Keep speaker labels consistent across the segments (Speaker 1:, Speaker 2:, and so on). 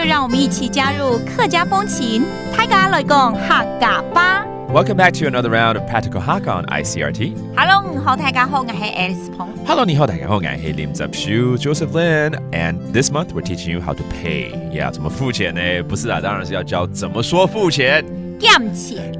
Speaker 1: 让我们一起加入客家风情，大家来讲客家吧。
Speaker 2: Welcome back to another round of Practical Hakka on ICRT.
Speaker 1: Hello， 你好，大家好，我是 Alice 彭。
Speaker 2: Hello, 你好，大家好，我是林泽修 Joseph Lin. And this month we're teaching you how to pay. Yeah, 怎么付钱呢？不是啦，当然是要教怎么说付钱。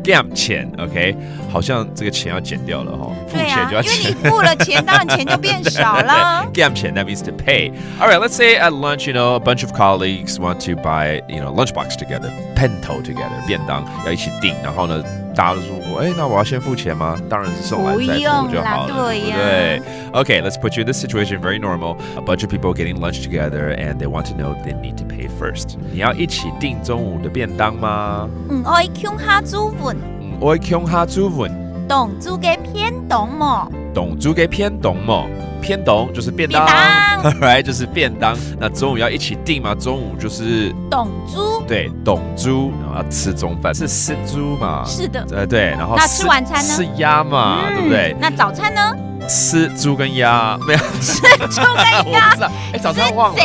Speaker 2: 减钱 ，OK， 好像这个钱要减掉了哈，付钱就要减，
Speaker 1: 因为你付了钱，当然钱就变少了。
Speaker 2: 减钱 that means to pay. All right, let's say at lunch, a bunch of colleagues want to buy, lunchbox together, 便当 together, 便当要一起订，然后呢，大家都说，那我要先付钱吗？当然是送来再付就好了，对不对？Okay, let's put you in this situation, very normal. A bunch of people getting lunch together, and they want to know they need to pay first. 你要一起订中午的便当吗？
Speaker 1: 我向下主问。
Speaker 2: 我向下主问。
Speaker 1: 懂煮嘅偏懂么？
Speaker 2: 懂煮嘅偏懂么？偏懂就是便当，right 就是便当。那中午要一起订吗？中午就是
Speaker 1: 懂煮。对，
Speaker 2: 懂煮，然后要吃中饭是吃猪嘛？
Speaker 1: 是的。
Speaker 2: 对，然后
Speaker 1: 那吃晚餐呢？
Speaker 2: 吃鸭嘛，对不对？
Speaker 1: 那早餐呢？
Speaker 2: 吃猪跟鸭，没有
Speaker 1: 吃猪跟鸭。
Speaker 2: 早餐忘了。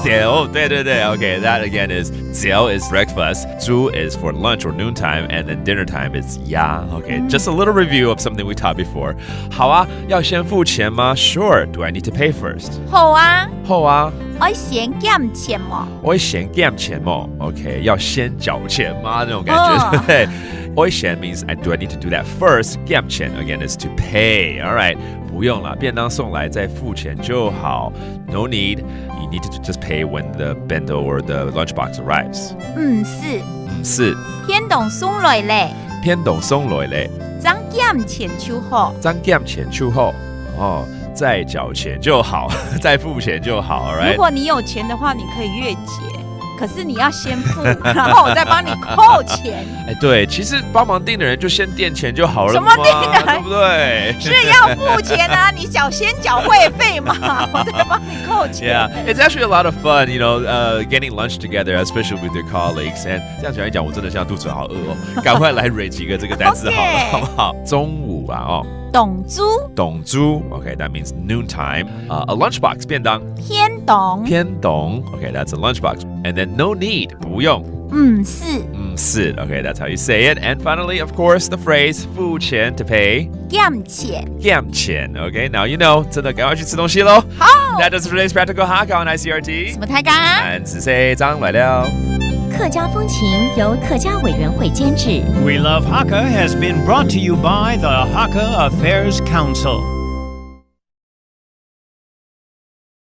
Speaker 2: 饺，对。Okay, that again is 饺 is breakfast, 猪 is for lunch or noon time, and then dinner time is 鸭。Okay, just a little review of something we taught before. 好啊，要先付钱吗 ？Sure. Do I need to pay first?
Speaker 1: 好啊。
Speaker 2: 我
Speaker 1: 先减钱吗？
Speaker 2: 我先减钱吗 ？Okay, 要先缴钱吗？那种感觉，对不对？我先 means do I need to do that first? 减钱 again is to pay. All right. 不用了，便当送来再付钱就好。No need. You need to just pay when the bento or the lunchbox arrives. 是。
Speaker 1: 偏懂送来嘞。
Speaker 2: 张
Speaker 1: 减钱就好。
Speaker 2: 再缴钱就好，再付钱就好。All right?
Speaker 1: 如果你有钱的话，你可以月结。可是你要先付，然后我再帮你扣钱。
Speaker 2: 对，其实帮忙订的人就先垫钱就好了。
Speaker 1: 什么订的？
Speaker 2: 对不对？
Speaker 1: 是要付钱啊！你先缴会费嘛，我再帮你扣钱。
Speaker 2: Yeah, it's actually a lot of fun, getting lunch together, especially with your colleagues. And 这样讲一讲，我真的现在肚子好饿哦，赶快来 read 几个这个单词好了，好不好？中午啊，
Speaker 1: 懂煮
Speaker 2: Okay, that means noon time. A lunchbox 便当偏懂 Okay, that's a lunchbox. And then no need 不用是 Okay, that's how you say it. And finally, of course, the phrase 付钱 to pay
Speaker 1: 减
Speaker 2: 钱 Okay, now you know 真的赶快去吃东西咯。
Speaker 1: 好
Speaker 2: That does today's Practical Hakka on ICRT.
Speaker 1: 什么太刚
Speaker 2: 俺是谁张来了。
Speaker 3: 客家风情由客家委员会监制。
Speaker 4: We Love Hakka has been brought to you by the Hakka Affairs Council.